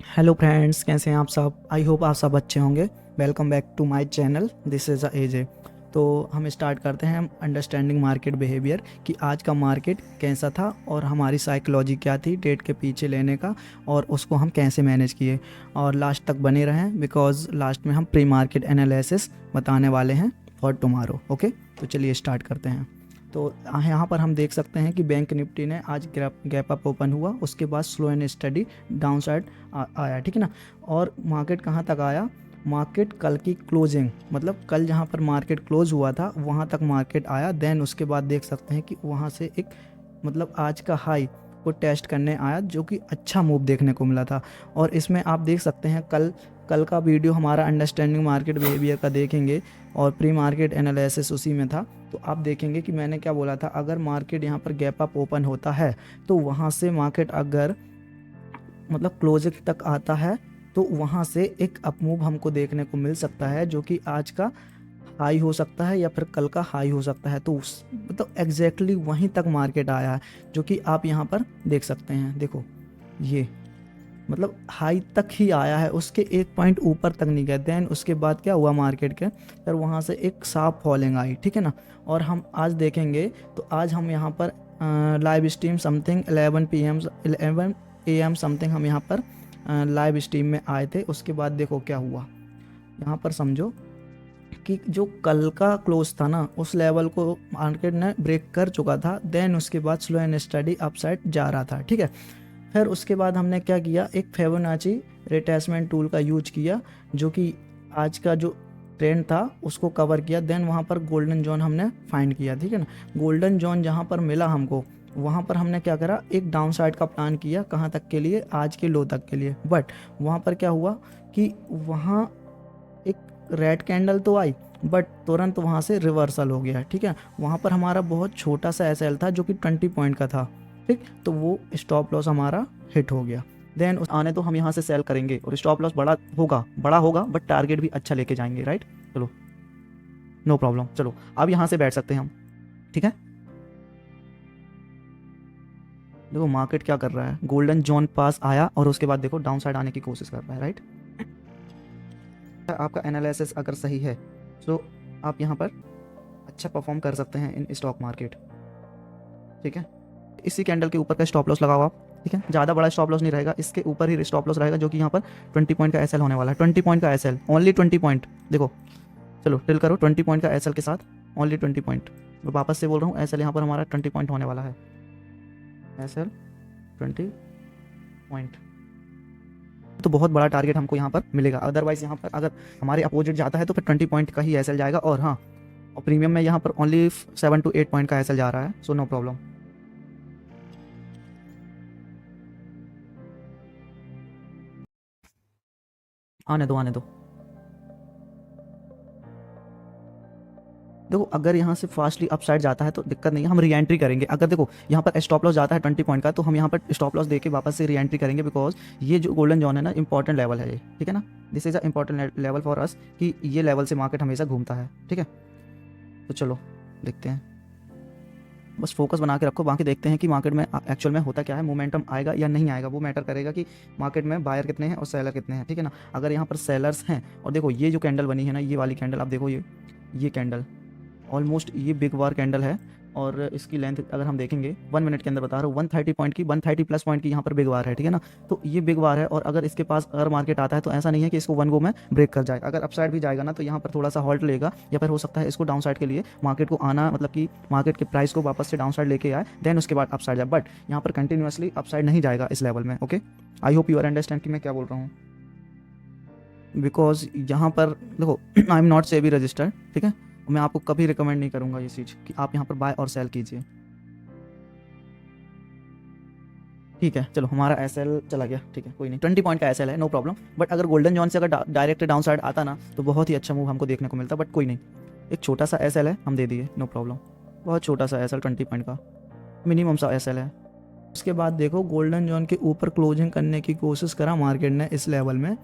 Hello friends, कैसे हैं आप सब। आई होप आप सब अच्छे होंगे। Welcome back to my channel, this is AJ. तो हम स्टार्ट करते हैं अंडरस्टैंडिंग मार्केट बिहेवियर कि आज का मार्केट कैसा था और हमारी साइकोलॉजी क्या थी डेट के पीछे लेने का, और उसको हम कैसे मैनेज किए। और लास्ट तक बने रहें बिकॉज लास्ट में हम प्री मार्केट एनालिसिस बताने वाले हैं फॉर टुमारो। ओके, तो चलिए स्टार्ट करते हैं। तो यहाँ पर हम देख सकते हैं कि बैंक निफ्टी ने आज गैप अप ओपन हुआ, उसके बाद slow and study down side आया, ठीक है ना। और मार्केट कहाँ तक आया, मार्केट कल की क्लोजिंग मतलब कल जहाँ पर मार्केट क्लोज हुआ था वहाँ तक मार्केट आया। देन उसके बाद देख सकते हैं कि वहाँ से एक मतलब आज का हाई को टेस्ट करने आया, जो कि अच्छा मूव देखने को मिला था। और इसमें आप देख सकते हैं कल का वीडियो हमारा अंडरस्टैंडिंग मार्केट बिहेवियर का देखेंगे और प्री मार्केट एनालिसिस उसी में था। तो आप देखेंगे कि मैंने क्या बोला था, अगर मार्केट यहाँ पर गैप अप ओपन होता है तो वहाँ से मार्केट अगर मतलब क्लोजिंग तक आता है तो वहाँ से एक अप मूव हमको देखने को मिल सकता है, जो कि आज का हाई हो सकता है या फिर कल का हाई हो सकता है। तो उस मतलब एग्जैक्टली वहीं तक मार्केट आया है, जो कि आप यहाँ पर देख सकते हैं। देखो ये मतलब हाई तक ही आया है, उसके एक पॉइंट ऊपर तक नहीं गया। देन उसके बाद क्या हुआ मार्केट के, फिर वहाँ से एक साफ फॉलिंग आई, ठीक है ना। और हम आज देखेंगे तो आज हम यहाँ पर live stream something 11 AM something हम यहाँ पर लाइव स्ट्रीम में आए थे। उसके बाद देखो क्या हुआ, यहाँ पर समझो कि जो कल का क्लोज था ना उस लेवल को मार्केट ने ब्रेक कर चुका था। देन उसके बाद स्लो एंड स्टडी अपसाइड जा रहा था, ठीक है। फिर उसके बाद हमने क्या किया, एक फिबोनाची रिट्रेसमेंट टूल का यूज किया, जो कि आज का जो ट्रेंड था उसको कवर किया। देन वहाँ पर गोल्डन जोन हमने फाइंड किया, ठीक है ना। गोल्डन जोन जहाँ पर मिला हमको वहाँ पर हमने क्या करा, एक डाउन साइड का प्लान किया। कहाँ तक के लिए, आज के लो तक के लिए। बट वहाँ पर क्या हुआ कि वहाँ एक रेड कैंडल तो आई बट तुरंत वहाँ से रिवर्सल हो गया, ठीक है। वहाँ पर हमारा बहुत छोटा सा एसएल था जो कि 20 पॉइंट का था, ठीक। तो वो स्टॉप लॉस हमारा हिट हो गया। देन आने तो हम यहाँ से सेल करेंगे और स्टॉप लॉस बड़ा होगा बट टारगेट भी अच्छा लेके जाएंगे, राइट। चलो नो प्रॉब्लम, चलो अब यहाँ से बैठ सकते हैं हम, ठीक है। देखो मार्केट क्या कर रहा है, गोल्डन जोन पास आया और उसके बाद देखो डाउन साइड आने की कोशिश कर रहा है, राइट। आपका एनालिसिस अगर सही है तो आप यहाँ पर अच्छा परफॉर्म कर सकते हैं इन स्टॉक मार्केट, ठीक है। इसी कैंडल के ऊपर का स्टॉप लॉस लगाओ आप, ठीक है। ज़्यादा बड़ा स्टॉप लॉस नहीं रहेगा, इसके ऊपर ही स्टॉप लॉस रहेगा, जो कि यहाँ पर 20 पॉइंट का एसएल होने वाला है। 20 पॉइंट का एसएल, ओनली 20 पॉइंट। देखो चलो टिल करो 20 पॉइंट का एसएल के साथ, ओनली 20 पॉइंट। मैं वापस से बोल रहा हूँ, एसएल यहाँ पर हमारा 20 पॉइंट होने वाला है, एसएल 20 पॉइंट। तो बहुत बड़ा टारगेट हमको यहाँ पर मिलेगा। अदरवाइज यहाँ पर अगर हमारे अपोजिट जाता है तो फिर 20 पॉइंट का ही एसएल जाएगा। और हाँ, और प्रीमियम में यहाँ पर ओनली 7 to 8 पॉइंट का एसएल जा रहा है, सो नो प्रॉब्लम। आने दो आने दो। देखो अगर यहाँ से फास्टली अपसाइड जाता है तो दिक्कत नहीं है, हम री एंट्री करेंगे। अगर देखो यहाँ पर स्टॉप लॉस जाता है 20 पॉइंट का, तो हम यहाँ पर स्टॉप लॉस देके वापस से री एंट्री करेंगे, बिकॉज ये जो गोल्डन जोन है ना, इंपॉर्टेंट लेवल है ये, ठीक है ना। This is a important level for us कि ये लेवल से मार्केट हमेशा घूमता है, ठीक है। तो चलो देखते हैं, बस फोकस बना के रखो, बाकी देखते हैं कि मार्केट में एक्चुअल में होता क्या है। मोमेंटम आएगा या नहीं आएगा वो मैटर करेगा कि मार्केट में बायर कितने हैं और सेलर कितने हैं, ठीक है ना। अगर यहाँ पर सेलर्स हैं, और देखो ये जो कैंडल बनी है ना, ये वाली कैंडल आप देखो, ये कैंडल ऑलमोस्ट ये बिग वार कैंडल है। और इसकी लेंथ अगर हम देखेंगे 1 मिनट के अंदर बता रहा हूँ, 130 पॉइंट की, 130 प्लस पॉइंट की यहाँ पर बिग वार है, ठीक है ना। तो ये बिग वार है, और अगर इसके पास अगर मार्केट आता है तो ऐसा नहीं है कि इसको वन गो में ब्रेक कर जाए। अगर अपसाइड भी जाएगा ना तो यहाँ पर थोड़ा सा हॉल्ट लेगा, या फिर हो सकता है इसको डाउन साइड के लिए मार्केट को आना, मतलब कि मार्केट के प्राइस को वापस से डाउन साइड लेके आए, देन उसके बाद अपसाइड जाए। बट यहाँ पर कंटिन्यूसली अपसाइड नहीं जाएगा इस लेवल में, okay. I hope you are understand कि मैं क्या बोल रहा हूँ। बिकॉज यहाँ पर देखो I am not SEBI registered, ठीक है। मैं आपको कभी रिकमेंड नहीं करूंगा ये चीज़ कि आप यहाँ पर बाय और सेल कीजिए, ठीक है। चलो हमारा एसएल चला गया, ठीक है, कोई नहीं, 20 पॉइंट का एसएल है, नो प्रॉब्लम। बट अगर गोल्डन जॉन से अगर डायरेक्ट डाउन साइड आता ना तो बहुत ही अच्छा मूव हमको देखने को मिलता, बट कोई नहीं। एक छोटा सा एसएल है, हम दे दिए, नो प्रॉब्लम। बहुत छोटा सा एसएल 20 पॉइंट का मिनिमम सा एसएल है। उसके बाद देखो गोल्डन जॉन के ऊपर क्लोजिंग करने की कोशिश करा मार्केट ने इस लेवल में,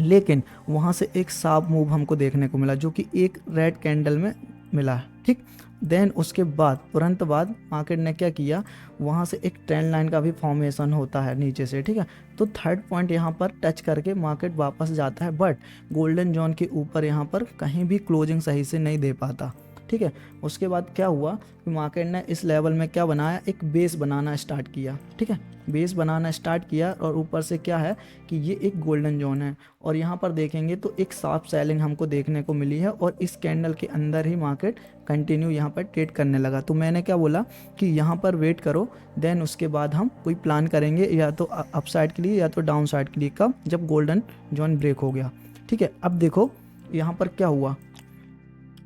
लेकिन वहाँ से एक साफ मूव हमको देखने को मिला, जो कि एक रेड कैंडल में मिला है, ठीक। देन उसके बाद तुरंत बाद मार्केट ने क्या किया, वहाँ से एक ट्रेंड लाइन का भी फॉर्मेशन होता है नीचे से, ठीक है। तो थर्ड पॉइंट यहाँ पर टच करके मार्केट वापस जाता है, बट गोल्डन जोन के ऊपर यहाँ पर कहीं भी क्लोजिंग सही से नहीं दे पाता, ठीक है। उसके बाद क्या हुआ कि मार्केट ने इस लेवल में क्या बनाया, एक बेस बनाना स्टार्ट किया, ठीक है। बेस बनाना स्टार्ट किया और ऊपर से क्या है कि ये एक गोल्डन जोन है, और यहाँ पर देखेंगे तो एक शार्प सेलिंग हमको देखने को मिली है, और इस कैंडल के अंदर ही मार्केट कंटिन्यू यहाँ पर ट्रेड करने लगा। तो मैंने क्या बोला कि यहाँ पर वेट करो, देन उसके बाद हम कोई प्लान करेंगे, या तो अपसाइड के लिए या तो डाउन साइड के लिए, कब, जब गोल्डन जोन ब्रेक हो गया, ठीक है। अब देखो यहाँ पर क्या हुआ,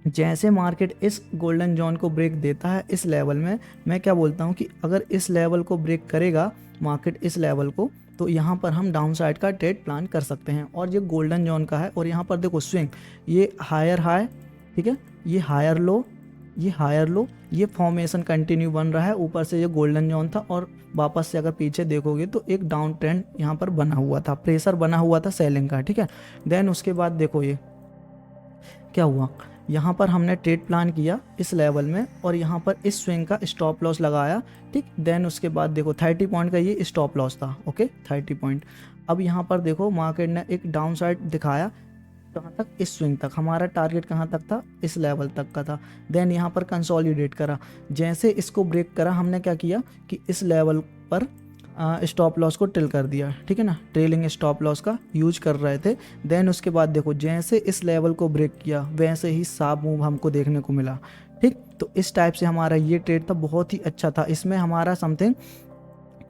जैसे मार्केट इस गोल्डन जोन को ब्रेक देता है इस लेवल में, मैं क्या बोलता हूँ कि अगर इस लेवल को ब्रेक करेगा मार्केट, इस लेवल को, तो यहाँ पर हम डाउन साइड का ट्रेड प्लान कर सकते हैं। और ये गोल्डन जोन का है, और यहाँ पर देखो स्विंग, ये हायर हाई, ठीक है, ये हायर लो, ये हायर लो, ये फॉर्मेशन कंटिन्यू बन रहा है। ऊपर से ये गोल्डन जोन था, और वापस से अगर पीछे देखोगे तो एक डाउन ट्रेंड यहाँ पर बना हुआ था, प्रेशर बना हुआ था सेलिंग का, ठीक है। देन उसके बाद देखो ये क्या हुआ, यहाँ पर हमने ट्रेड प्लान किया इस लेवल में, और यहाँ पर इस स्विंग का स्टॉप लॉस लगाया, ठीक। देन उसके बाद देखो 30 पॉइंट का ये स्टॉप लॉस था, ओके, 30 पॉइंट। अब यहाँ पर देखो मार्केट ने एक डाउन साइड दिखाया, कहाँ तक, इस स्विंग तक। हमारा टारगेट कहाँ तक था, इस लेवल तक का था। देन यहाँ पर कंसोलिडेट करा, जैसे इसको ब्रेक करा, हमने क्या किया कि इस लेवल पर स्टॉप लॉस को टिल कर दिया, ठीक है ना, ट्रेलिंग स्टॉप लॉस का यूज कर रहे थे। देन उसके बाद देखो जैसे इस लेवल को ब्रेक किया, वैसे ही साफ मूव हमको देखने को मिला, ठीक। तो इस टाइप से हमारा ये ट्रेड था, बहुत ही अच्छा था। इसमें हमारा समथिंग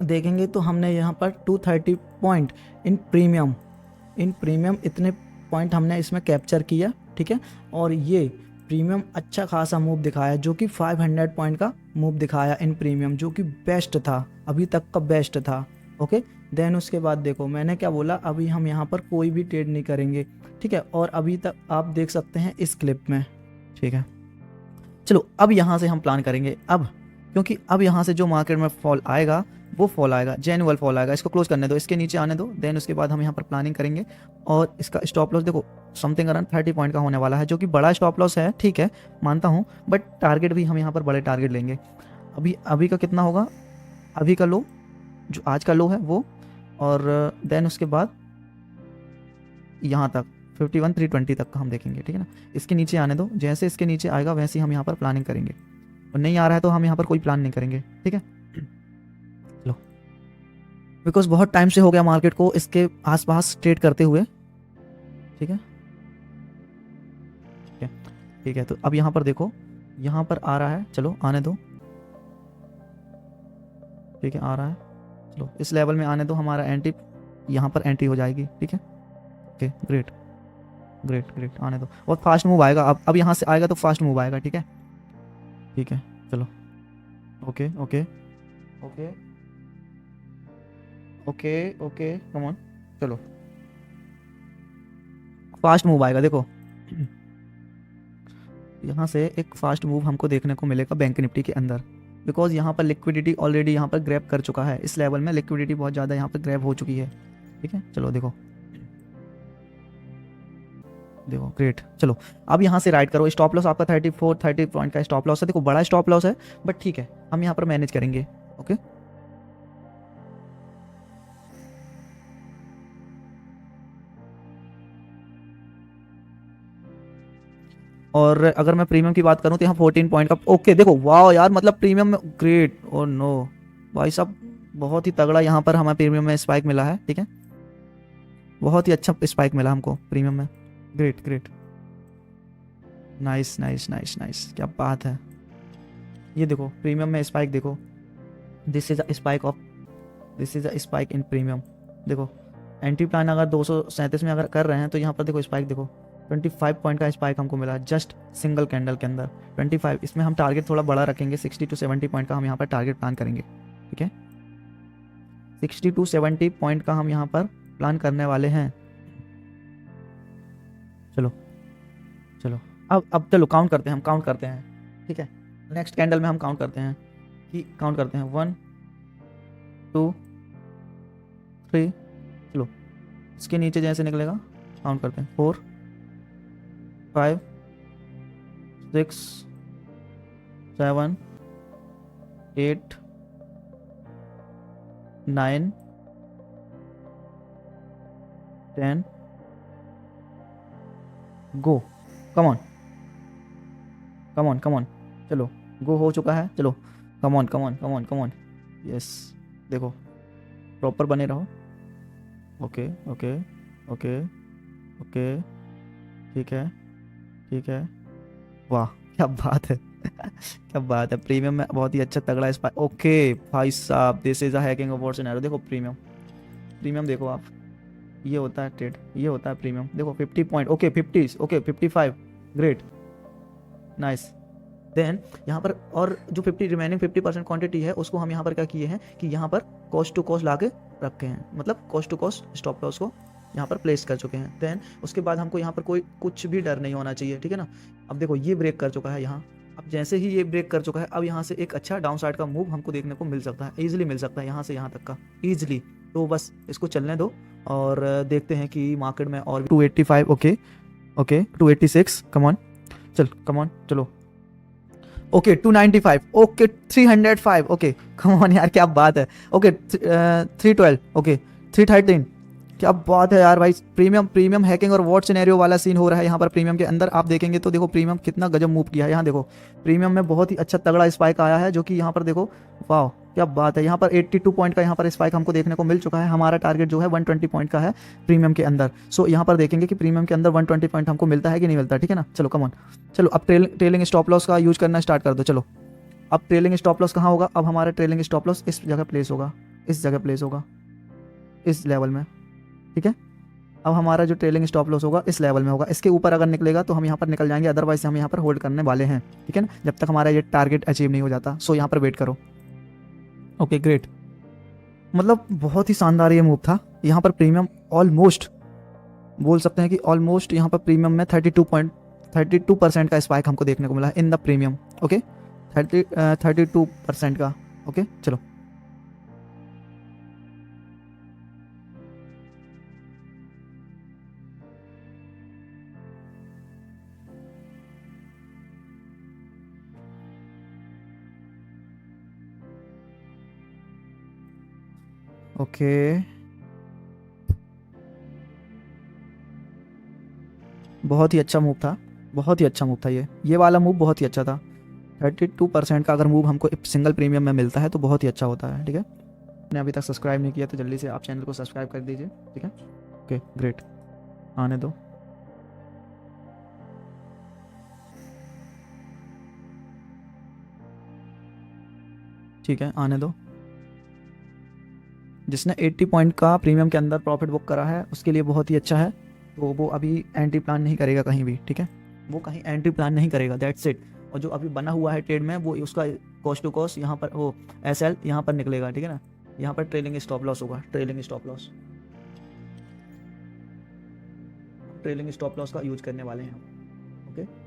देखेंगे तो हमने यहाँ पर 230 पॉइंट इन प्रीमियम इतने पॉइंट हमने इसमें कैप्चर किया, ठीक है। और ये प्रीमियम अच्छा खासा मूव दिखाया, जो कि 500 पॉइंट का मूव दिखाया इन प्रीमियम, जो कि बेस्ट था, अभी तक का बेस्ट था, ओके। देन उसके बाद देखो मैंने क्या बोला, अभी हम यहाँ पर कोई भी ट्रेड नहीं करेंगे, ठीक है। और अभी तक आप देख सकते हैं इस क्लिप में, ठीक है। चलो अब यहाँ से हम प्लान करेंगे, अब क्योंकि अब यहाँ से जो मार्केट में फॉल आएगा वो फॉल आएगा, जेन्युअल फॉल आएगा। इसको क्लोज करने दो, इसके नीचे आने दो, देन उसके बाद हम यहाँ पर प्लानिंग करेंगे। और इसका स्टॉप लॉस देखो समथिंग अराउंड 30 पॉइंट का होने वाला है, जो कि बड़ा स्टॉप लॉस है, ठीक है, मानता हूँ, बट टारगेट भी हम यहाँ पर बड़े टारगेट लेंगे। अभी का कितना होगा, अभी का लो, जो आज का लो है वो, और देन उसके बाद यहाँ तक 51,320 तक का हम देखेंगे, ठीक है ना। इसके नीचे आने दो, जैसे इसके नीचे आएगा वैसे ही हम यहाँ पर प्लानिंग करेंगे, और नहीं आ रहा है तो हम यहाँ पर कोई प्लान नहीं करेंगे, ठीक है। लो, बिकॉज बहुत टाइम से हो गया मार्केट को इसके आसपास ट्रेड करते हुए, ठीक है, ठीक है। तो अब यहाँ पर देखो, यहाँ पर आ रहा है, चलो आने दो, ठीक है, आ रहा है, चलो इस लेवल में आने दो, हमारा एंट्री यहाँ पर एंट्री हो जाएगी, ठीक है, ओके, ग्रेट ग्रेट ग्रेट, आने दो। और फास्ट मूव आएगा, अब यहाँ से आएगा तो फास्ट मूव आएगा, ठीक है, ठीक है, चलो, okay okay okay okay okay, come on, चलो फास्ट मूव आएगा, देखो यहाँ से एक फास्ट मूव हमको देखने को मिलेगा बैंक निफ्टी के अंदर, बिकॉज यहाँ पर लिक्विडिटी ऑलरेडी यहाँ पर ग्रैब कर चुका है, इस लेवल में लिक्विडिटी बहुत ज़्यादा यहाँ पर ग्रैब हो चुकी है, ठीक है। चलो देखो देखो, ग्रेट, चलो अब यहाँ से राइट करो। स्टॉप लॉस आपका 30 पॉइंट का स्टॉप लॉस है, देखो बड़ा स्टॉप लॉस है, बट ठीक है, हम यहाँ पर मैनेज करेंगे, ओके। और अगर मैं प्रीमियम की बात करूँ तो यहाँ 14 पॉइंट का, ओके देखो, वाह यार, मतलब प्रीमियम में ग्रेट, ओ नो भाई साहब, बहुत ही तगड़ा यहाँ पर हमें प्रीमियम में स्पाइक मिला है, ठीक है, बहुत ही अच्छा स्पाइक मिला हमको प्रीमियम में, great great, nice nice nice nice, क्या बात है। ये देखो प्रीमियम में स्पाइक देखो, this is a spike of, this is a spike in premium, देखो एंट्री प्लान अगर 237 में अगर कर रहे हैं तो यहाँ पर देखो स्पाइक देखो, 25 पॉइंट का स्पाइक हमको मिला जस्ट सिंगल कैंडल के अंदर, 25। इसमें हम टारगेट थोड़ा बड़ा रखेंगे, 60 to 70 पॉइंट का हम यहाँ पर टारगेट प्लान करेंगे, ठीक है, 60 to 70 पॉइंट का हम यहाँ पर प्लान करने वाले हैं। चलो चलो, अब चलो काउंट करते हैं, हम काउंट करते हैं, ठीक है, नेक्स्ट कैंडल में हम काउंट करते हैं, कि काउंट करते हैं 1 2 3, चलो इसके नीचे जैसे निकलेगा काउंट करते हैं, 4 5 6 7 8 9 10 गो। Come on come on come on, चलो गो हो चुका है, चलो come on come on come on come on. Yes, देखो प्रॉपर बने रहो। ओके ओके ओके ओके, ठीक है ठीक है, वाह क्या बात है क्या बात है। प्रीमियम में बहुत ही अच्छा तगड़ा स्पाई। ओके भाई साहब, this is a hacking of war scenario. देखो प्रीमियम, प्रीमियम देखो आप, ये होता है ट्रेड, ये होता है प्रीमियम। देखो 50 point, okay 50, okay 55, great nice. Then यहाँ पर और जो 50 रिमेनिंग 50% क्वांटिटी है उसको हम यहाँ पर क्या किए हैं कि यहाँ पर कॉस्ट टू कॉस्ट ला के रखे हैं, मतलब cost to cost stop loss को यहाँ पर प्लेस कर चुके हैं। देन उसके बाद हमको यहाँ पर कोई कुछ भी डर नहीं होना चाहिए, ठीक है ना। अब देखो ये ब्रेक कर चुका है यहाँ, अब जैसे ही ये ब्रेक कर चुका है अब यहाँ से एक अच्छा डाउन साइड का मूव हमको देखने को मिल सकता है, ईजिली मिल सकता है यहाँ से यहाँ तक का ईजिली। तो बस इसको चलने दो और देखते हैं कि मार्केट में और 285, ओके ओके 286, कम ऑन चल कम ऑन चलो, okay 295, okay 305, okay come on यार क्या बात है, ओके 312, ओके 313, क्या बात है यार भाई। प्रीमियम प्रीमियम हैकिंग और वॉट सिनेरियो वाला सीन हो रहा है यहाँ पर प्रीमियम के अंदर। आप देखेंगे तो देखो प्रीमियम कितना गजब मूव किया है। यहाँ देखो प्रीमियम में बहुत ही अच्छा तगड़ा स्पाइक आया है, जो कि यहाँ पर देखो वाह क्या बात है। यहाँ पर 82 पॉइंट का यहाँ पर स्पाइक हमको देखने को मिल चुका है। हमारा टारगेट जो है 120 पॉइंट का है प्रीमियम के अंदर। सो यहाँ पर देखेंगे कि प्रीमियम के अंदर 120 पॉइंट हमको मिलता है कि नहीं मिलता, ठीक है ना। चलो कम ऑन, चलो अब ट्रेलिंग स्टॉप लॉस का यूज करना स्टार्ट कर दो। चलो अब ट्रेलिंग स्टॉप लॉस कहाँ होगा, अब हमारा ट्रेलिंग स्टॉप लॉस इस जगह प्लेस होगा, इस जगह प्लेस होगा, इस लेवल में, ठीक है। अब हमारा जो ट्रेलिंग स्टॉप लॉस होगा इस लेवल में होगा, इसके ऊपर अगर निकलेगा तो हम यहाँ पर निकल जाएंगे, अदरवाइज हम यहाँ पर होल्ड करने वाले हैं, ठीक है ना, जब तक हमारा ये टारगेट अचीव नहीं हो जाता। सो यहाँ पर वेट करो। ओके ग्रेट, मतलब बहुत ही शानदार ये मूव था। यहाँ पर प्रीमियम ऑलमोस्ट बोल सकते हैं कि ऑलमोस्ट यहाँ पर प्रीमियम में 32% का स्पाइक हमको देखने को मिला इन द प्रीमियम। ओके 32% का। ओके चलो ओके बहुत ही अच्छा मूव था, बहुत ही अच्छा मूव था ये वाला मूव बहुत ही अच्छा था। 32% का अगर मूव हमको सिंगल प्रीमियम में मिलता है तो बहुत ही अच्छा होता है, ठीक है। आपने अभी तक सब्सक्राइब नहीं किया तो जल्दी से आप चैनल को सब्सक्राइब कर दीजिए, ठीक है। ओके ग्रेट, आने दो। ठीक है आने दो। जिसने 80 पॉइंट का प्रीमियम के अंदर प्रॉफिट बुक करा है उसके लिए बहुत ही अच्छा है। तो वो अभी एंट्री प्लान नहीं करेगा कहीं भी, ठीक है, वो कहीं एंट्री प्लान नहीं करेगा, दैट्स इट। और जो अभी बना हुआ है ट्रेड में वो उसका कॉस्ट टू कॉस्ट यहाँ पर वो SL यहाँ पर निकलेगा, ठीक है ना। यहाँ पर ट्रेलिंग स्टॉप लॉस होगा, trailing stop loss, trailing stop loss का यूज करने वाले हैं हम। ओके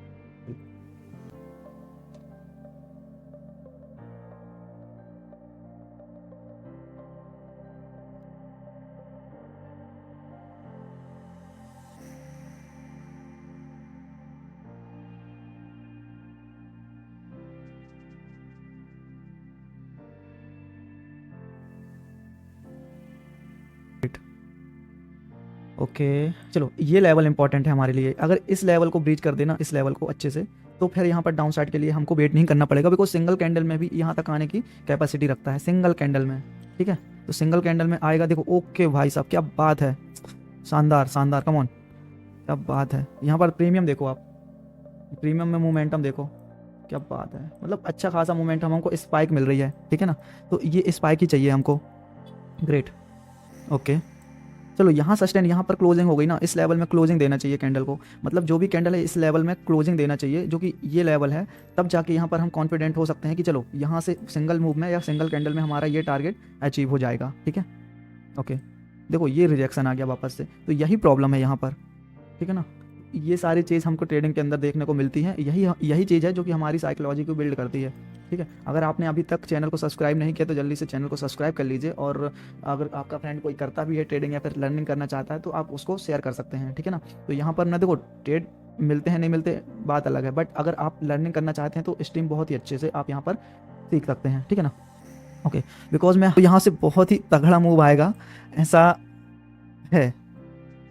ओके चलो ये लेवल इंपॉर्टेंट है हमारे लिए। अगर इस लेवल को ब्रीच कर देना, इस लेवल को अच्छे से, तो फिर यहाँ पर डाउन साइड के लिए हमको वेट नहीं करना पड़ेगा, बिकॉज सिंगल कैंडल में भी यहाँ तक आने की कैपेसिटी रखता है, सिंगल कैंडल में, ठीक है। तो सिंगल कैंडल में आएगा, देखो ओके भाई साहब क्या बात है, शानदार शानदार, कम ऑन क्या बात है। यहाँ पर प्रीमियम देखो आप, प्रीमियम में मोमेंटम देखो क्या बात है, मतलब अच्छा खासा मोमेंटम हमको स्पाइक मिल रही है, ठीक है ना। तो ये स्पाइक ही चाहिए हमको, ग्रेट। ओके चलो यहाँ सस्टेन, यहाँ पर क्लोजिंग हो गई ना, इस लेवल में क्लोजिंग देना चाहिए कैंडल को, मतलब जो भी कैंडल है इस लेवल में क्लोजिंग देना चाहिए, जो कि ये लेवल है। तब जाके यहाँ पर हम कॉन्फिडेंट हो सकते हैं कि चलो यहाँ से सिंगल मूव में या सिंगल कैंडल में हमारा ये टारगेट अचीव हो जाएगा, ठीक है। ओके देखो ये रिजेक्शन आ गया वापस से, तो यही प्रॉब्लम है यहाँ पर, ठीक है ना। ये सारी चीज़ हमको ट्रेडिंग के अंदर देखने को मिलती है, यही चीज़ है जो कि हमारी साइकोलॉजी को बिल्ड करती है, ठीक है। अगर आपने अभी तक चैनल को सब्सक्राइब नहीं किया तो जल्दी से चैनल को सब्सक्राइब कर लीजिए, और अगर आपका फ्रेंड कोई करता भी है ट्रेडिंग या फिर लर्निंग करना चाहता है तो आप उसको शेयर कर सकते हैं, ठीक है ना। तो यहाँ पर ना देखो ट्रेड मिलते हैं नहीं मिलते बात अलग है, बट अगर आप लर्निंग करना चाहते हैं तो स्ट्रीम बहुत ही अच्छे से आप यहाँ पर सीख सकते हैं, ठीक है ना। ओके, बिकॉज मैं यहाँ से बहुत ही तगड़ा मूव आएगा ऐसा है,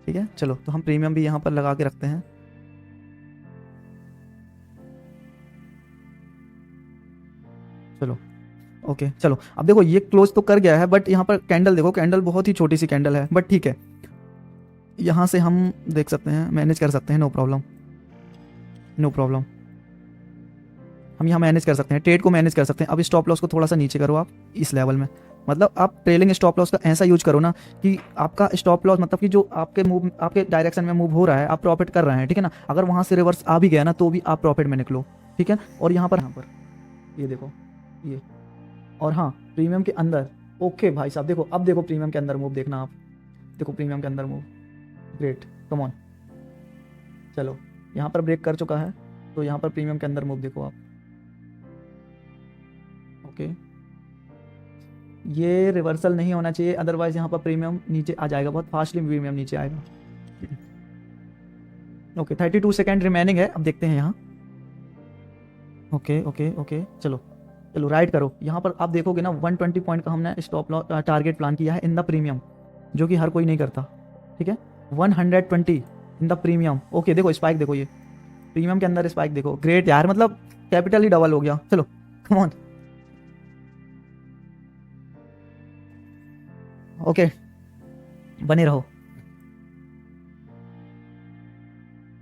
ठीक है। चलो तो हम प्रीमियम भी यहाँ पर लगा के रखते हैं। चलो ओके, चलो अब देखो ये क्लोज तो कर गया है, बट यहाँ पर कैंडल देखो, कैंडल बहुत ही छोटी सी कैंडल है, बट ठीक है, यहाँ से हम देख सकते हैं, मैनेज कर सकते हैं, नो प्रॉब्लम, नो प्रॉब्लम। हम यहाँ मैनेज कर सकते हैं, ट्रेड को मैनेज कर सकते हैं। अब स्टॉप लॉस को थोड़ा सा नीचे करो आप इस लेवल में, मतलब आप ट्रेलिंग स्टॉप लॉस का ऐसा यूज करो ना कि आपका स्टॉप लॉस मतलब कि जो आपके मूव, आपके डायरेक्शन में मूव हो रहा है, आप प्रॉफिट कर रहे हैं, ठीक है ना। अगर वहाँ से रिवर्स आ भी गया ना तो भी आप प्रॉफिट में निकलो, ठीक है। और यहाँ पर ये देखो ये, और हाँ प्रीमियम के अंदर, ओके भाई साहब देखो, अब देखो प्रीमियम के अंदर मूव देखना आप, देखो प्रीमियम के अंदर मूव, ग्रेट, कम ऑन। चलो यहाँ पर ब्रेक कर चुका है, तो यहाँ पर प्रीमियम के अंदर मूव देखो आप, ओके। ये रिवर्सल नहीं होना चाहिए, अदरवाइज यहाँ पर प्रीमियम नीचे आ जाएगा, बहुत फास्टली प्रीमियम नीचे आएगा। ओके 32 सेकेंड रिमेनिंग है, अब देखते हैं यहाँ। ओके ओके ओके, चलो चलो राइट करो। यहाँ पर आप देखोगे ना 120 पॉइंट का हमने स्टॉप लॉस टारगेट प्लान किया है इन द प्रीमियम, जो कि हर कोई नहीं करता, ठीक है। 120 इन द प्रीमियम, ओके। देखो स्पाइक देखो, ये प्रीमियम के अंदर स्पाइक देखो, ग्रेट यार, मतलब कैपिटल ही डबल हो गया। चलो कम ऑन, ओके बने रहो,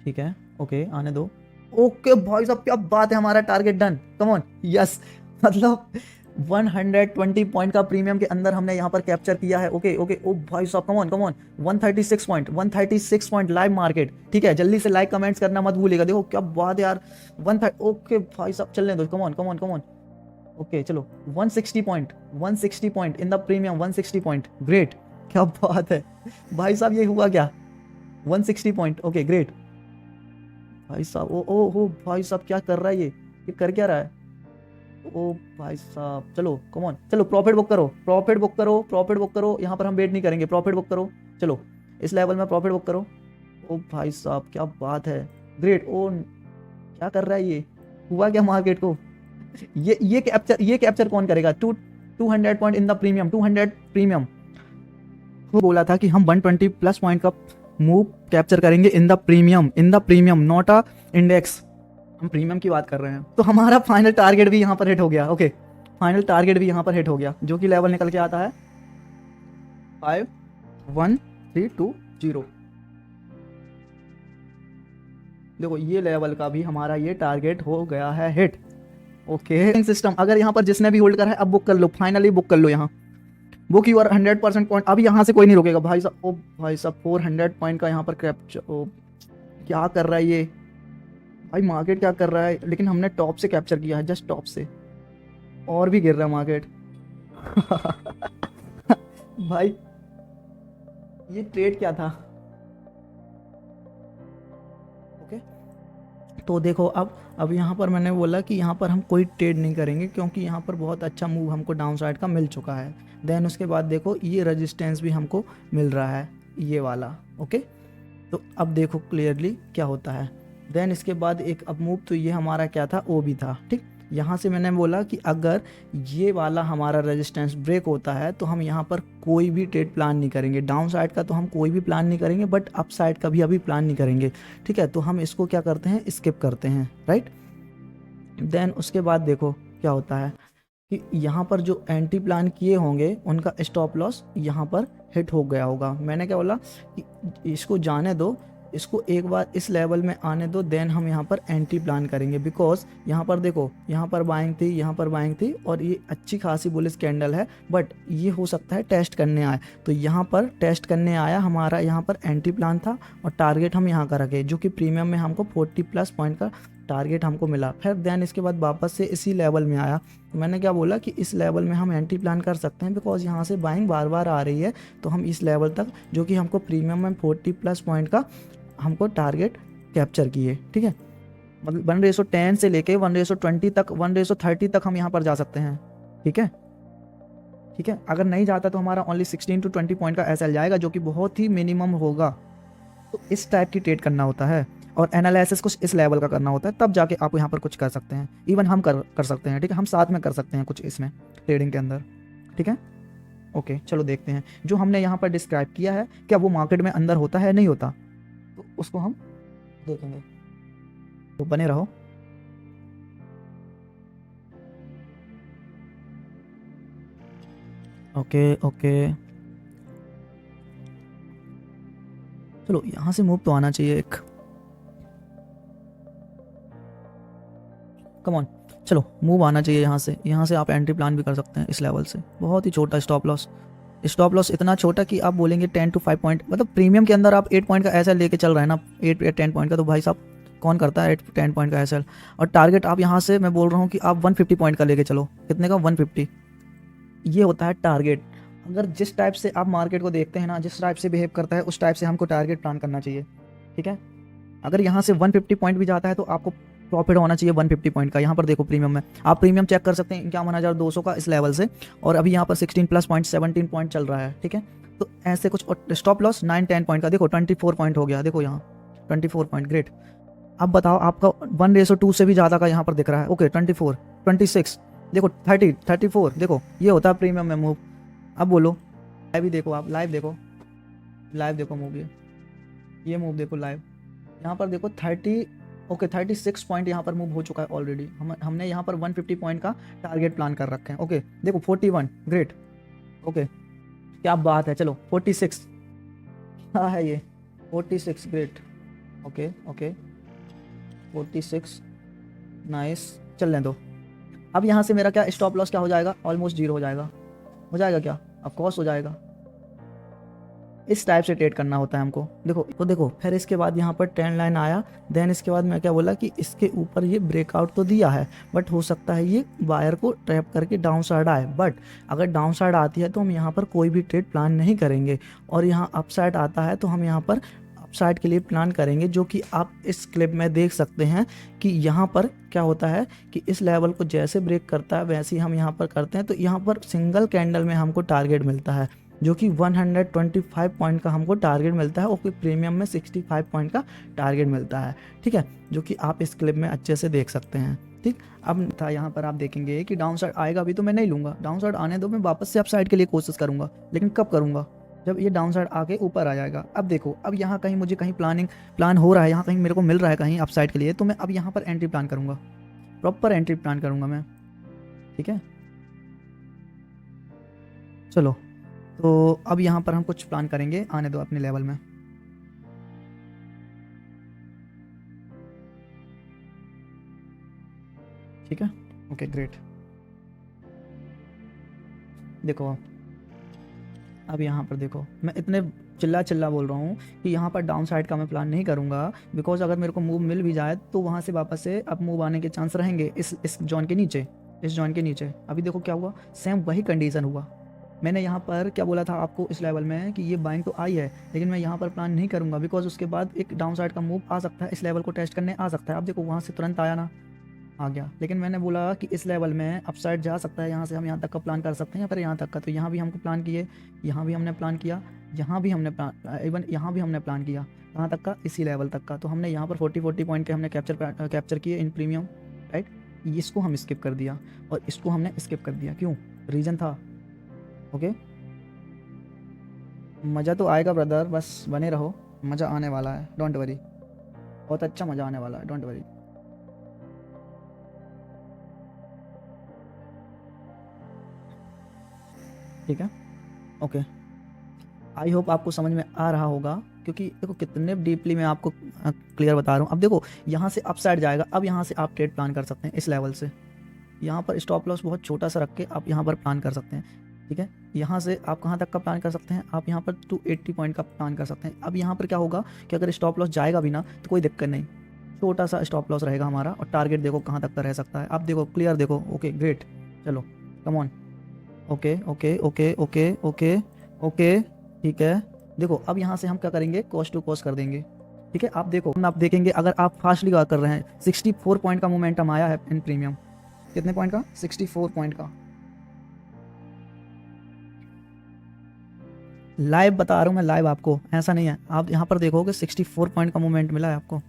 ठीक है। ओके आने दो, ओके भाई साहब क्या बात है, हमारा target done, come on, yes. मतलब 120 पॉइंट का प्रीमियम के अंदर हमने यहाँ पर कैप्चर किया है, ओके ओके। ओ भाई साहब come on come on, 136 point live market, ठीक है। जल्दी से लाइक कमेंट्स करना मत भूलिएगा, देखो क्या बात है यार, 130, ओके भाई साहब चलने दो, come on come on come on, okay चलो 160 point in the premium, 160 point, great, क्या बात है भाई साहब, ये हुआ क्या, 160 पॉइंट, ओके ग्रेट भाई साहब। ओ भाई साहब क्या कर रहा है ये कर क्या रहा है, ओ भाई साहब। चलो कम ऑन, चलो प्रॉफिट बुक करो, प्रॉफिट बुक करो, प्रॉफिट बुक करो, यहाँ पर हम वेट नहीं करेंगे, प्रॉफिट बुक करो, चलो इस लेवल में प्रॉफिट बुक करो। ओ भाई साहब क्या बात है, ग्रेट। ओ क्या कर रहा है ये, हुआ क्या मार्केट को, ये कैप्चर कौन करेगा, 200 point in the premium, 200 premium. वो बोला था कि हम 120 प्लस पॉइंट का मूव कैप्चर करेंगे in the premium not a index, हम प्रीमियम की बात कर रहे हैं। तो हमारा फाइनल टारगेट भी यहाँ पर हिट हो गया, ओके फाइनल टारगेट भी यहाँ पर हिट हो गया, जो कि लेवल निकल के आता है 51320। देखो ये लेवल का भी हमारा ये टारगेट हो गया है हिट, ओके। सिस्टम अगर यहाँ पर जिसने भी होल्ड करा है अब बुक कर लो, फाइनली बुक कर लो, यहाँ बुक यूर 100% पॉइंट, अभी यहाँ से कोई नहीं रोकेगा भाई साहब। ओ भाई साहब 400 पॉइंट का यहाँ पर कैप्चर, ओ क्या कर रहा है ये भाई, मार्केट क्या कर रहा है, लेकिन हमने टॉप से कैप्चर किया है, जस्ट टॉप से, और भी गिर रहा है मार्केट। भाई ये ट्रेड क्या था, ओके। तो देखो अब यहाँ पर मैंने बोला कि यहाँ पर हम कोई ट्रेड नहीं करेंगे, क्योंकि यहाँ पर बहुत अच्छा मूव हमको डाउन साइड का मिल चुका है। देन उसके बाद देखो ये रेजिस्टेंस भी हमको मिल रहा है, ये वाला, ओके। तो अब देखो क्लियरली क्या होता है। देन इसके बाद एक अब मूव, तो ये हमारा क्या था, ओ भी था, ठीक। यहाँ से मैंने बोला कि अगर ये वाला हमारा रेजिस्टेंस ब्रेक होता है तो हम यहाँ पर कोई भी ट्रेड प्लान नहीं करेंगे, डाउन साइड का तो हम कोई भी प्लान नहीं करेंगे, बट अप साइड का भी अभी प्लान नहीं करेंगे, ठीक है। तो हम इसको क्या करते हैं, स्किप करते हैं, राइट। देन उसके बाद देखो क्या होता है कि यहाँ पर जो एंटी प्लान किए होंगे उनका स्टॉप लॉस यहाँ पर हिट हो गया होगा। मैंने क्या बोला कि इसको जाने दो, इसको एक बार इस लेवल में आने दो, देन हम यहाँ पर एंटी प्लान करेंगे। बिकॉज यहाँ पर देखो, यहाँ पर बाइंग थी, यहाँ पर बाइंग थी, और ये अच्छी खासी बुलिश कैंडल है, बट ये हो सकता है टेस्ट करने आए, तो यहाँ पर टेस्ट करने आया, हमारा यहाँ पर एंटी प्लान था और टारगेट हम यहाँ का रखे, जो कि प्रीमियम में हमको 40 प्लस पॉइंट का टारगेट हमको मिला। फिर देन इसके बाद वापस से इसी लेवल में आया, तो मैंने क्या बोला कि इस लेवल में हम एंटी प्लान कर सकते हैं, बिकॉज यहाँ से बाइंग बार बार आ रही है, तो हम इस लेवल तक, जो कि हमको प्रीमियम में 40 प्लस पॉइंट का हमको टारगेट कैप्चर किए, ठीक है। मतलब 1:10 से लेके 1:20 तक, 1:30 तक हम यहाँ पर जा सकते हैं, ठीक है, ठीक है। अगर नहीं जाता तो हमारा ओनली 16 to 20 पॉइंट का एसएल जाएगा, जो कि बहुत ही मिनिमम होगा। तो इस टाइप की ट्रेड करना होता है। और एनालिसिस कुछ इस लेवल का करना होता है, तब जाके आप यहाँ पर कुछ कर सकते हैं। इवन हम कर सकते हैं, ठीक है, हम साथ में कर सकते हैं कुछ इसमें ट्रेडिंग के अंदर, ठीक है। ओके चलो देखते हैं जो हमने यहाँ पर डिस्क्राइब किया है क्या वो मार्केट में अंदर होता है नहीं होता, तो उसको हम देखेंगे, तो बने रहो। ओके ओके चलो यहाँ से मूव तो आना चाहिए एक, कम ऑन, चलो मूव आना चाहिए यहाँ से आप एंट्री प्लान भी कर सकते हैं इस लेवल से। बहुत ही छोटा स्टॉप लॉस इतना छोटा कि आप बोलेंगे 10 to 5 पॉइंट, मतलब प्रीमियम के अंदर आप 8 पॉइंट का एसएल लेके चल रहे हैं ना, 8 या 10 पॉइंट का, तो भाई साहब कौन करता है 8-10 पॉइंट का एसएल। और टारगेट आप यहाँ से मैं बोल रहा हूँ कि आप 150 पॉइंट का लेके चलो, कितने का 150, ये होता है टारगेट। अगर जिस टाइप से आप मार्केट को देखते हैं ना, जिस टाइप से बिहेव करता है उस टाइप से हमको टारगेट प्लान करना चाहिए, ठीक है। अगर यहाँ से 150 पॉइंट भी जाता है तो आपको प्रॉफिट होना चाहिए 150 पॉइंट का। यहाँ पर देखो प्रीमियम में, आप प्रीमियम चेक कर सकते हैं 51,200 का इस लेवल से, और अभी यहाँ पर 16 प्लस पॉइंट 17 पॉइंट चल रहा है, ठीक है। तो ऐसे कुछ, और स्टॉप लॉस 9-10 पॉइंट का देखो 24 पॉइंट हो गया, देखो यहाँ 24 पॉइंट, ग्रेट। अब बताओ आपका 1:2 से भी ज़्यादा का यहाँ पर दिख रहा है, ओके 24, 26, देखो 30, 34, देखो ये होता है प्रीमियम में मूव। अब बोलो लाइव भी देखो, आप लाइव देखो मूव, ये मूव देखो लाइव, यहाँ पर देखो 30, ओके 36 पॉइंट यहाँ पर मूव हो चुका है ऑलरेडी। हमने यहाँ पर 150 पॉइंट का टारगेट प्लान कर रखे हैं, ओके देखो 41, ग्रेट, ओके क्या बात है। चलो 46, हाँ है ये 46, ग्रेट, ओके ओके 46, नाइस, चलने दो। अब यहाँ से मेरा क्या स्टॉप लॉस क्या हो जाएगा, ऑलमोस्ट जीरो हो जाएगा क्या, ऑफ कोर्स हो जाएगा। इस टाइप से ट्रेड करना होता है हमको। देखो फिर इसके बाद यहाँ पर ट्रेंड लाइन आया, देन इसके बाद मैं क्या बोला कि इसके ऊपर ये ब्रेकआउट तो दिया है, बट हो सकता है ये वायर को ट्रैप करके डाउन साइड आए, बट अगर डाउन साइड आती है तो हम यहाँ पर कोई भी ट्रेड प्लान नहीं करेंगे, और यहाँ अप साइड आता है तो हम यहाँ पर अप साइड के लिए प्लान करेंगे, जो कि आप इस क्लिप में देख सकते हैं कि यहाँ पर क्या होता है कि इस लेवल को जैसे ब्रेक करता है वैसे ही हम यहाँ पर करते हैं, तो यहाँ पर सिंगल कैंडल में हमको टारगेट मिलता है जो कि 125 पॉइंट का हमको टारगेट मिलता है, और फिर प्रीमियम में 65 पॉइंट का टारगेट मिलता है, ठीक है, जो कि आप इस क्लिप में अच्छे से देख सकते हैं, ठीक। अब था यहाँ पर आप देखेंगे कि डाउन साइड आएगा भी तो मैं नहीं लूँगा, डाउन साइड आने दो, मैं वापस से अप साइड के लिए कोशिश करूँगा, लेकिन कब करूँगा, जब ये डाउन साइड आके ऊपर आ जाएगा। अब देखो अब यहाँ कहीं मुझे कहीं प्लान हो रहा है, यहाँ कहीं मेरे को मिल रहा है कहीं अप साइड के लिए, तो मैं अब यहाँ पर एंट्री प्लान करूँगा, प्रॉपर एंट्री प्लान करूँगा मैं, ठीक है। चलो तो अब यहाँ पर हम कुछ प्लान करेंगे, आने दो अपने लेवल में, ठीक है, ओके ग्रेट। देखो अब यहाँ पर देखो मैं इतने चिल्ला बोल रहा हूँ कि यहाँ पर डाउन साइड का मैं प्लान नहीं करूँगा, बिकॉज अगर मेरे को मूव मिल भी जाए तो वहाँ से वापस से अब मूव आने के चांस रहेंगे इस जॉन के नीचे, इस जॉन के नीचे। अभी देखो क्या हुआ, सेम वही कंडीशन हुआ। मैंने यहाँ पर क्या बोला था आपको इस लेवल में कि ये बाइंग तो आई है, लेकिन मैं यहाँ पर प्लान नहीं करूँगा, बिकॉज उसके बाद एक डाउन साइड का मूव आ सकता है, इस लेवल को टेस्ट करने आ सकता है। अब देखो वहाँ से तुरंत आया ना, आ गया, लेकिन मैंने बोला कि इस लेवल में अपसाइड जा सकता है, यहाँ से हम यहाँ तक का प्लान कर सकते हैं या फिर यहाँ तक का। तो यहाँ भी हमको प्लान किए, यहाँ भी हमने प्लान किया, यहाँ भी हमने प्लान, इवन यहाँ भी हमने प्लान किया, कहाँ तक का, इसी लेवल तक का। तो हमने यहाँ पर 40 पॉइंट के हमने कैप्चर किए इन प्रीमियम, राइट। इसको हम स्किप कर दिया और इसको हमने स्किप कर दिया, क्यों, रीज़न था, ओके। मज़ा तो आएगा ब्रदर, बस बने रहो, मज़ा आने वाला है, डोंट वरी, बहुत अच्छा मज़ा आने वाला है, डोंट वरी। ठीक है, ओके, आई होप आपको समझ में आ रहा होगा, क्योंकि देखो कितने डीपली मैं आपको क्लियर बता रहा हूँ। अब देखो यहाँ से अप साइड जाएगा, अब यहाँ से आप ट्रेड प्लान कर सकते हैं इस लेवल से, यहाँ पर स्टॉप लॉस बहुत छोटा सा रख के आप यहाँ पर प्लान कर सकते हैं, ठीक है। यहाँ से आप कहाँ तक का प्लान कर सकते हैं, आप यहाँ पर 280 पॉइंट का प्लान कर सकते हैं। अब यहाँ पर क्या होगा कि अगर स्टॉप लॉस जाएगा भी ना तो कोई दिक्कत नहीं, छोटा सा स्टॉप लॉस रहेगा हमारा, और टारगेट देखो कहाँ तक का रह सकता है। आप देखो क्लियर देखो, ओके ग्रेट, चलो come on, okay okay okay okay okay okay, ठीक है। देखो अब यहाँ से हम क्या करेंगे, कॉस्ट टू कॉस्ट कर देंगे, ठीक है। आप देखो आप देखेंगे अगर आप फास्टली कर रहे हैं, 64 पॉइंट का मोमेंटम आया है इन प्रीमियम, कितने पॉइंट का, 64 पॉइंट का, लाइव बता रहा हूँ मैं, लाइव आपको, ऐसा नहीं है। आप यहाँ पर देखोगे 64 पॉइंट का मोमेंट मिला है आपको,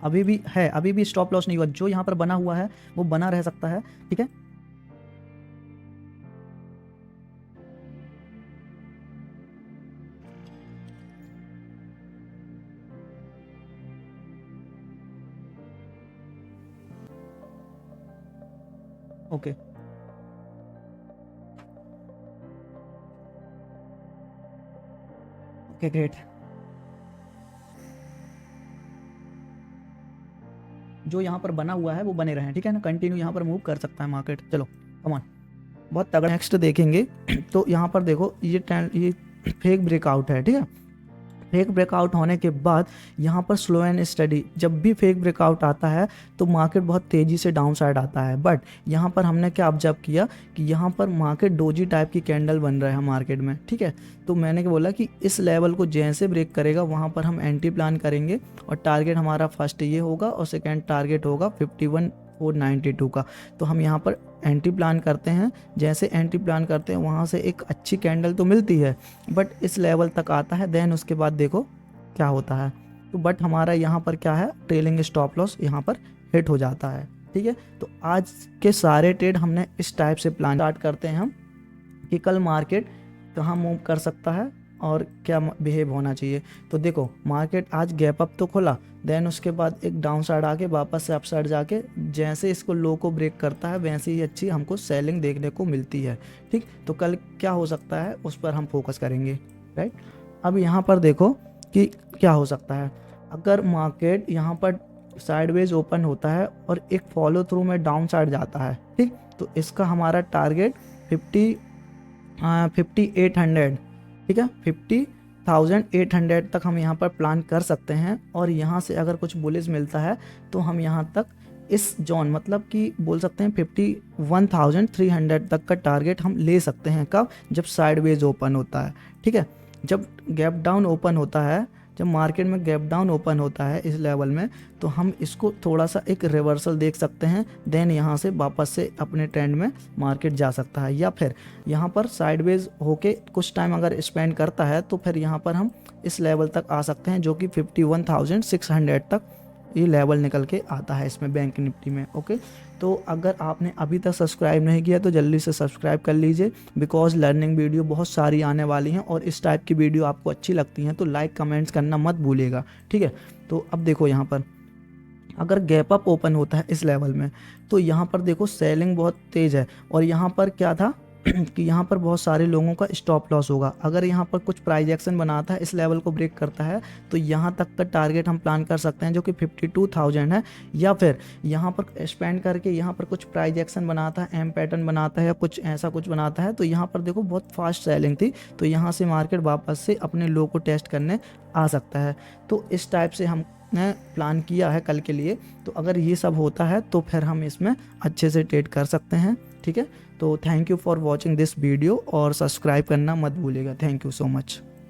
अभी भी है, अभी भी स्टॉप लॉस नहीं हुआ, जो यहाँ पर बना हुआ है वो बना रह सकता है, ठीक है। Okay, okay great. जो यहाँ पर बना हुआ है वो बने रहे, ठीक है ना, कंटिन्यू यहाँ पर मूव कर सकता है मार्केट। चलो कम ऑन, बहुत तगड़ा। नेक्स्ट देखेंगे तो यहाँ पर देखो ये फेक ब्रेकआउट है, ठीक है। फेक ब्रेकआउट होने के बाद यहाँ पर स्लो एंड स्टडी, जब भी फेक ब्रेकआउट आता है तो मार्केट बहुत तेज़ी से डाउन साइड आता है। बट यहाँ पर हमने क्या ऑब्जर्व किया कि यहाँ पर मार्केट डोजी टाइप की कैंडल बन रहा है मार्केट में, ठीक है। तो मैंने क्या बोला कि इस लेवल को जैसे ब्रेक करेगा वहाँ पर हम एंटी प्लान करेंगे, और टारगेट हमारा फर्स्ट ये होगा और सेकेंड टारगेट होगा 51,492 का। तो हम यहाँ पर एंटी प्लान करते हैं। जैसे एंटी प्लान करते हैं वहाँ से एक अच्छी कैंडल तो मिलती है, बट इस लेवल तक आता है, देन उसके बाद देखो क्या होता है। तो बट हमारा यहाँ पर क्या है, ट्रेलिंग स्टॉप लॉस यहाँ पर हिट हो जाता है, ठीक है। तो आज के सारे ट्रेड हमने इस टाइप से प्लान स्टार्ट करते हैं हम कि कल मार्केट कहाँ मूव कर सकता है और क्या बिहेव होना चाहिए। तो देखो मार्केट आज गैप अप तो खुला, देन उसके बाद एक डाउन साइड आके वापस से अप साइड जाके जैसे इसको लो को ब्रेक करता है वैसे ही अच्छी हमको सेलिंग देखने को मिलती है, ठीक। तो कल क्या हो सकता है उस पर हम फोकस करेंगे, राइट। अब यहाँ पर देखो कि क्या हो सकता है। अगर मार्केट यहाँ पर साइडवेज ओपन होता है और एक फॉलो थ्रू में डाउन साइड जाता है, ठीक, तो इसका हमारा टारगेट 5800, ठीक है, 50,800 तक हम यहाँ पर प्लान कर सकते हैं। और यहाँ से अगर कुछ बुलिश मिलता है तो हम यहाँ तक इस जोन, मतलब कि बोल सकते हैं 51,300 तक का टारगेट हम ले सकते हैं। कब? जब साइडवेज ओपन होता है, ठीक है। जब गैप डाउन ओपन होता है, जब मार्केट में गैप डाउन ओपन होता है इस लेवल में, तो हम इसको थोड़ा सा एक रिवर्सल देख सकते हैं, देन यहाँ से वापस से अपने ट्रेंड में मार्केट जा सकता है। या फिर यहाँ पर साइडवेज होके कुछ टाइम अगर स्पेंड करता है तो फिर यहाँ पर हम इस लेवल तक आ सकते हैं, जो कि 51,600 तक ये लेवल निकल के आता है इसमें बैंक निफ्टी में। ओके, तो अगर आपने अभी तक सब्सक्राइब नहीं किया तो जल्दी से सब्सक्राइब कर लीजिए, बिकॉज लर्निंग वीडियो बहुत सारी आने वाली हैं और इस टाइप की वीडियो आपको अच्छी लगती हैं तो लाइक कमेंट्स करना मत भूलिएगा, ठीक है। तो अब देखो यहाँ पर अगर गैप अप ओपन होता है इस लेवल में तो यहाँ पर देखो सेलिंग बहुत तेज़ है, और यहाँ पर क्या था कि यहाँ पर बहुत सारे लोगों का स्टॉप लॉस होगा। अगर यहाँ पर कुछ प्राइस एक्शन बनाता है, इस लेवल को ब्रेक करता है, तो यहाँ तक का टारगेट हम प्लान कर सकते हैं जो कि 52,000 है। या फिर यहाँ पर स्पेंड करके यहाँ पर कुछ प्राइस एक्शन बनाता है, एम पैटर्न बनाता है या कुछ ऐसा कुछ बनाता है, तो यहाँ पर देखो बहुत फास्ट सेलिंग थी, तो यहाँ से मार्केट वापस से अपने लो को टेस्ट करने आ सकता है। तो इस टाइप से हमने प्लान किया है कल के लिए। तो अगर ये सब होता है तो फिर हम इसमें अच्छे से ट्रेड कर सकते हैं, ठीक है। तो thank you for watching this video और सब्सक्राइब करना मत भूलिएगा। Thank you so much.